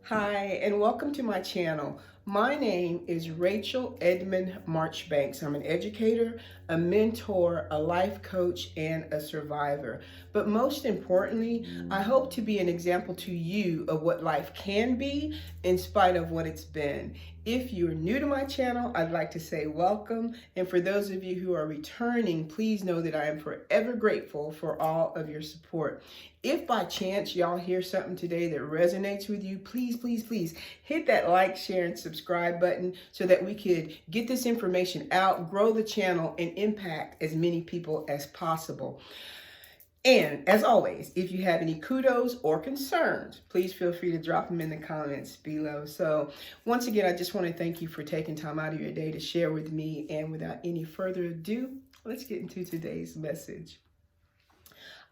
Hi, and welcome to my channel. My name is Rachel Edmond Marchbanks. I'm an educator, a mentor, a life coach, and a survivor. But most importantly, I hope to be an example to you of what life can be in spite of what it's been. If you're new to my channel, I'd like to say welcome. And for those of you who are returning, please know that I am forever grateful for all of your support. If by chance y'all hear something today that resonates with you, please hit that like, share, and subscribe button so that we could get this information out, grow the channel, and impact as many people as possible. And as always, if you have any kudos or concerns, please feel free to drop them in the comments below. So once again, I just want to thank you for taking time out of your day to share with me. And without any further ado, let's get into today's message.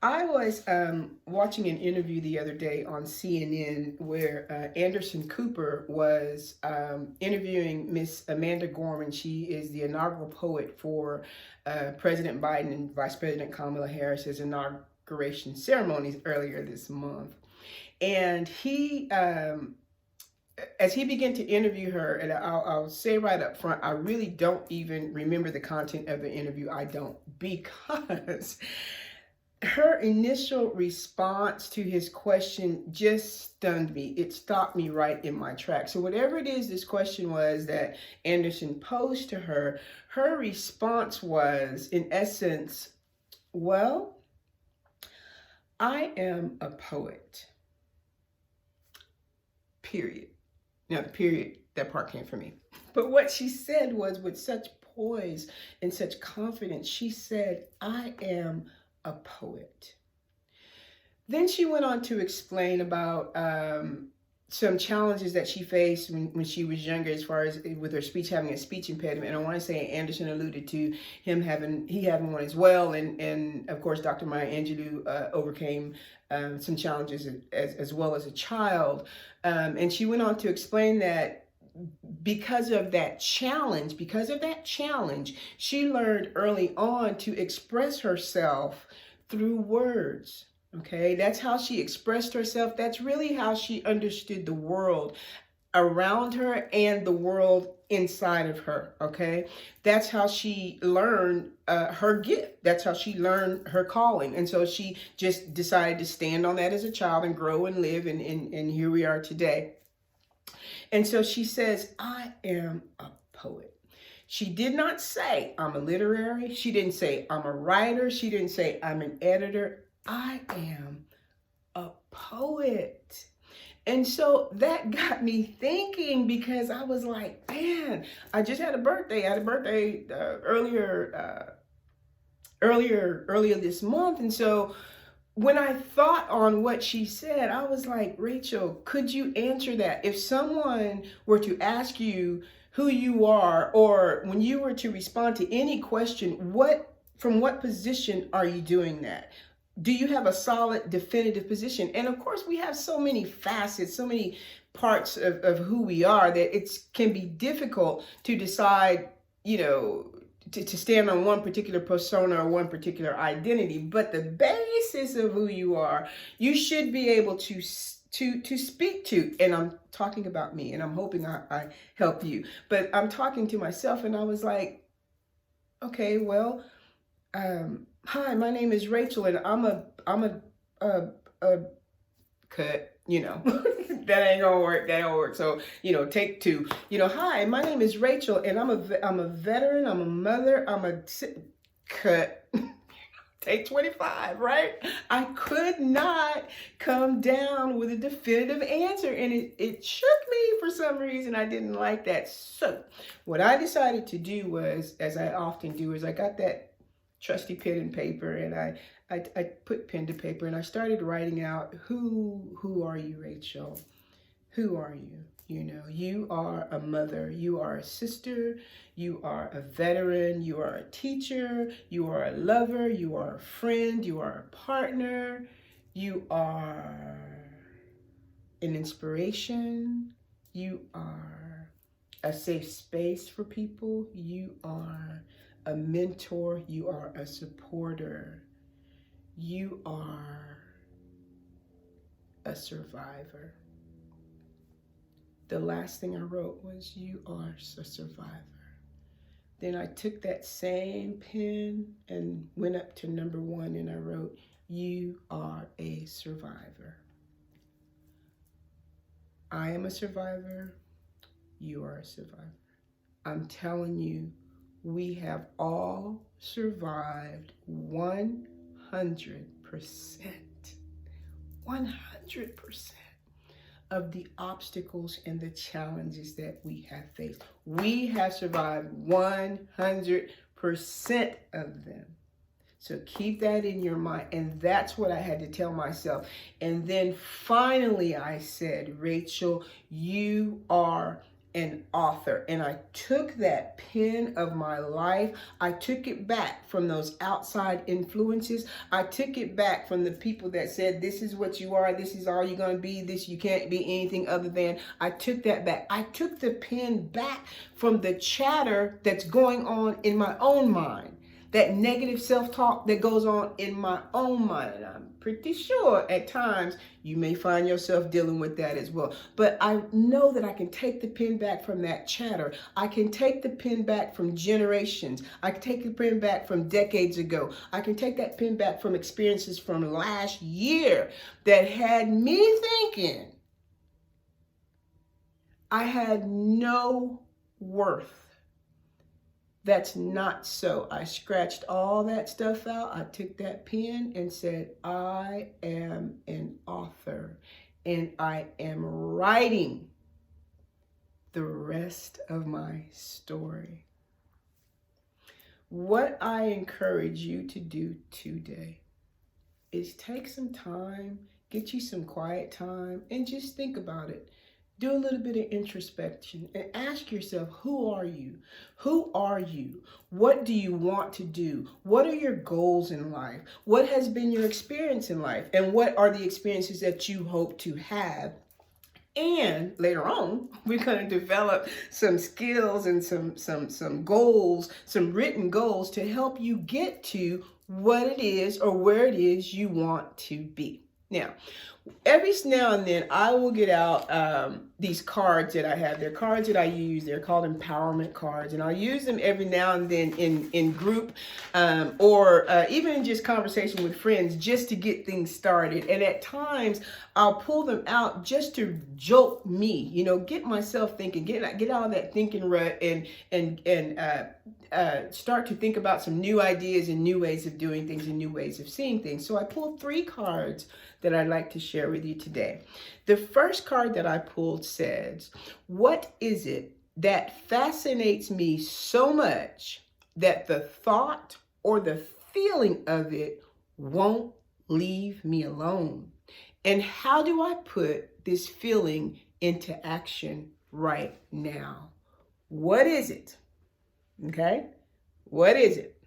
I was watching an interview the other day on CNN where Anderson Cooper was interviewing Miss Amanda Gorman. She is the inaugural poet for President Biden and Vice President Kamala Harris's inauguration ceremonies earlier this month. And he, as he began to interview her, and I'll say right up front, I really don't even remember the content of the interview. I don't, because her initial response to his question just stunned me. It stopped me right in my tracks. So whatever it is this question was that Anderson posed to her, her response was, in essence, well, I am a poet. Period. Now, the period, that part came from me. But what she said was, with such poise and such confidence, she said, I am a poet. Then she went on to explain about some challenges that she faced when she was younger, as far as with her speech, having a speech impediment. And I want to say Anderson alluded to him having one as well, and of course Dr. Maya Angelou overcame some challenges as well as a child. And she went on to explain that because of that challenge, she learned early on to express herself through words. Okay, that's how she expressed herself. That's really how she understood the world around her and the world inside of her. Okay, that's how she learned her gift. That's how she learned her calling. And so she just decided to stand on that as a child and grow and live. And here we are today. And so she says, I am a poet. She did not say I'm a literary. She didn't say I'm a writer. She didn't say I'm an editor. I am a poet. And so that got me thinking, because I was like, man, I just had a birthday. I had a birthday earlier this month. And so when I thought on what she said, I was like, Rachel, could you answer that? If someone were to ask you who you are, or when you were to respond to any question, from what position are you doing that? Do you have a solid, definitive position? And of course, we have so many facets, so many parts of who we are, that it can be difficult to decide, to stand on one particular persona or one particular identity. But the basis of who you are, you should be able to speak to. And I'm talking about me, and I'm hoping I help you. But I'm talking to myself, and I was like, okay, well, hi, my name is Rachel, and I'm a cut, that ain't gonna work. That don't work. So, take two. Hi, my name is Rachel, and I'm a veteran. I'm a mother. Cut. Take 25, right? I could not come down with a definitive answer, and it shook me for some reason. I didn't like that. So what I decided to do was, as I often do, is I got that trusty pen and paper, and I put pen to paper, and I started writing out, who are you, Rachel? Who are you? You are a mother, you are a sister, you are a veteran, you are a teacher, you are a lover, you are a friend, you are a partner, you are an inspiration, you are a safe space for people, you are a mentor, you are a supporter, you are a survivor. The last thing I wrote was, you are a survivor. Then I took that same pen and went up to number 1 and I wrote, you are a survivor. I am a survivor. You are a survivor. I'm telling you, we have all survived 100%. 100% of the obstacles and the challenges that we have faced. We have survived 100% of them. So keep that in your mind. And that's what I had to tell myself. And then finally I said, Rachel, you are an author. And I took that pen of my life. I took it back from those outside influences. I took it back from the people that said, this is what you are. This is all you're going to be. This, you can't be anything other than. I took that back. I took the pen back from the chatter that's going on in my own mind. That negative self-talk that goes on in my own mind. And I'm pretty sure at times you may find yourself dealing with that as well. But I know that I can take the pen back from that chatter. I can take the pen back from generations. I can take the pen back from decades ago. I can take that pen back from experiences from last year that had me thinking I had no worth. That's not so. I scratched all that stuff out. I took that pen and said, I am an author and I am writing the rest of my story. What I encourage you to do today is take some time, get you some quiet time, and just think about it. Do a little bit of introspection and ask yourself, who are you? Who are you? What do you want to do? What are your goals in life? What has been your experience in life? And what are the experiences that you hope to have? And later on, we're going to develop some skills and some goals, some written goals to help you get to what it is or where it is you want to be. Now, every now and then I will get out these cards that I have. They're cards that I use. They're called empowerment cards. And I'll use them every now and then in group or even in just conversation with friends just to get things started. And at times I'll pull them out just to jolt me, you know, get myself thinking, get out of that thinking rut and start to think about some new ideas and new ways of doing things and new ways of seeing things. So I pulled 3 cards that I'd like to share with you today. The first card that I pulled says, what is it that fascinates me so much that the thought or the feeling of it won't leave me alone? And how do I put this feeling into action right now? What is it? Okay? What is it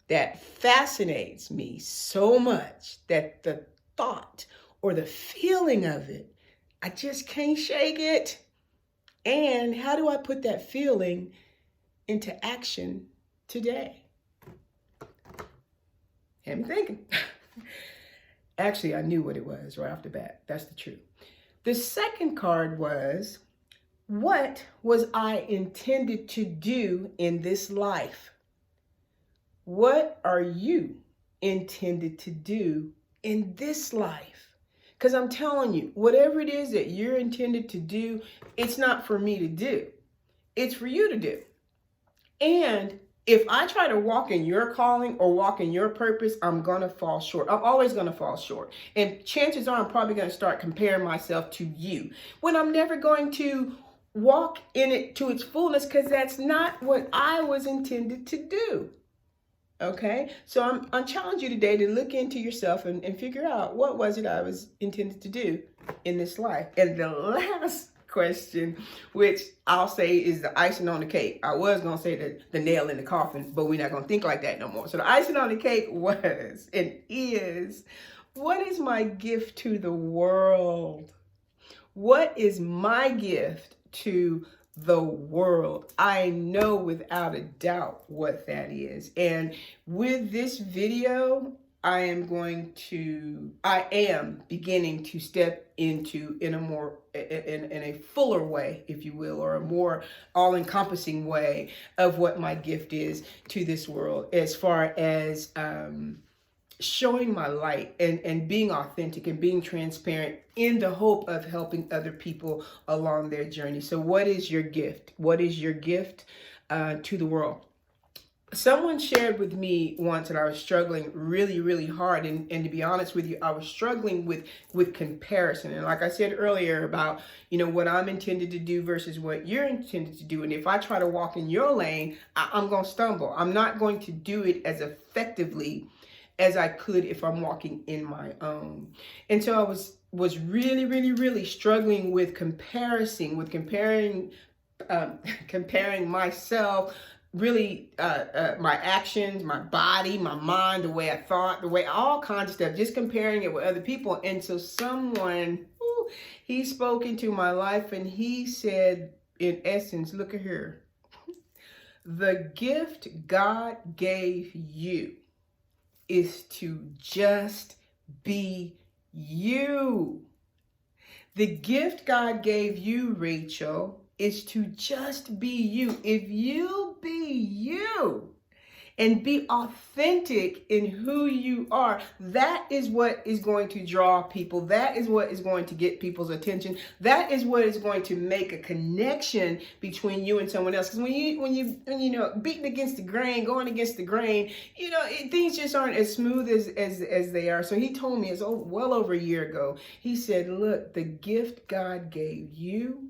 that fascinates me so much that the thought or the feeling of it, I just can't shake it? And how do I put that feeling into action today? I'm thinking. Actually, I knew what it was right off the bat. That's the truth. The second card was, what was I intended to do in this life? What are you intended to do in this life? Because I'm telling you, whatever it is that you're intended to do, it's not for me to do. It's for you to do. And if I try to walk in your calling or walk in your purpose, I'm going to fall short. I'm always going to fall short. And chances are I'm probably going to start comparing myself to you when I'm never going to walk in it to its fullness, because that's not what I was intended to do. Okay, so I'm challenging you today to look into yourself and figure out what was it I was intended to do in this life. And the last question, which I'll say is the icing on the cake. I was going to say the nail in the coffin, but we're not going to think like that no more. So the icing on the cake was and is, what is my gift to the world? What is my gift to the world? I know without a doubt what that is. And with this video, I am beginning to step into in a more, in a fuller way, if you will, or a more all-encompassing way of what my gift is to this world, as far as showing my light and being authentic and being transparent in the hope of helping other people along their journey. So what is your gift? What is your gift to the world? Someone shared with me once that I was struggling really, really hard. And to be honest with you, I was struggling with comparison. And like I said earlier about, what I'm intended to do versus what you're intended to do. And if I try to walk in your lane, I'm going to stumble. I'm not going to do it as effectively as I could if I'm walking in my own. And so I was really, really, really struggling with comparing myself, really my actions, my body, my mind, the way I thought, the way, all kinds of stuff, just comparing it with other people. And so someone, he spoke into my life and he said, in essence, look at here, the gift God gave you is to just be you. The gift God gave you, Rachel, is to just be you. If you be you and be authentic in who you are, that is what is going to draw people. That is what is going to get people's attention. That is what is going to make a connection between you and someone else. Because when you beating against the grain, going against the grain, things just aren't as smooth as they are. So he told me, it's well over a year ago, he said, look, the gift God gave you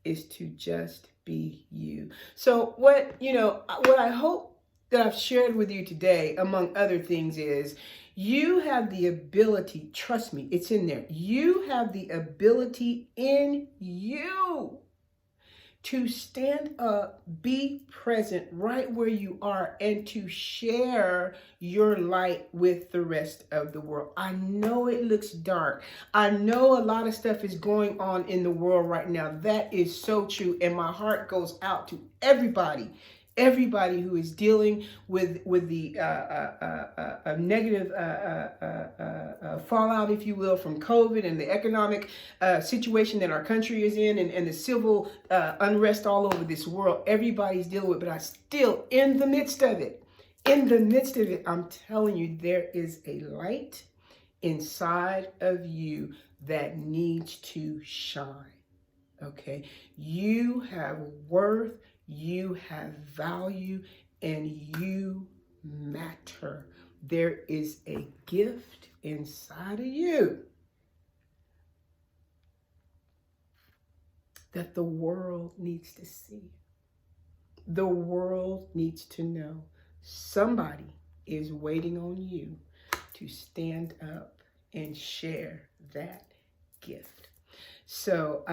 is to just be you. So what I hope that I've shared with you today, among other things, is you have the ability, trust me, it's in there. You have the ability in you to stand up, be present right where you are, and to share your light with the rest of the world. I know it looks dark. I know a lot of stuff is going on in the world right now. That is so true. And my heart goes out to everybody who is dealing with the negative fallout, if you will, from COVID and the economic situation that our country is in, and the civil unrest all over this world. Everybody's dealing with it, but I still, in the midst of it, I'm telling you, there is a light inside of you that needs to shine. Okay? You have worth. You have value, and you matter. There is a gift inside of you that the world needs to see. The world needs to know somebody is waiting on you to stand up and share that gift. So,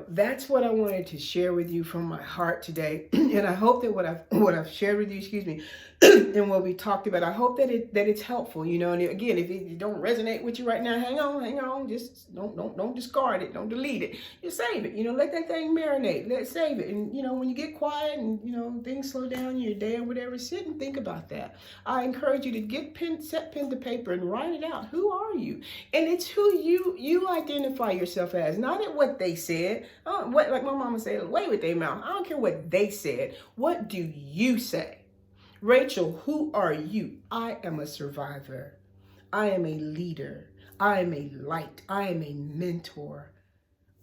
that's what I wanted to share with you from my heart today. And I hope that what I've shared with you, and what we talked about, I hope that it's helpful, and again, if it don't resonate with you right now, hang on, just don't discard it, don't delete it, just save it, let that thing marinate, save it. And when you get quiet and things slow down in your day or whatever, sit and think about that. I encourage you to set pen to paper and write it out. Who are you? And it's who you identify yourself as, not at what they said. What, like my mama said, wait with their mouth. I don't care what they said. What do you say? Rachel, who are you? I am a survivor. I am a leader. I am a light. I am a mentor.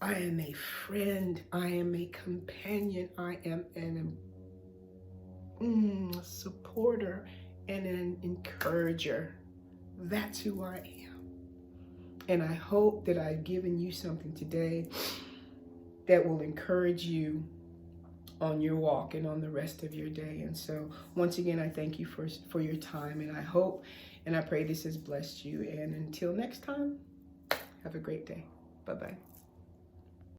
I am a friend. I am a companion. I am a supporter and an encourager. That's who I am. And I hope that I've given you something today that will encourage you on your walk and on the rest of your day. And so once again, I thank you for your time, and I hope and I pray this has blessed you. And until next time, have a great day. Bye-bye.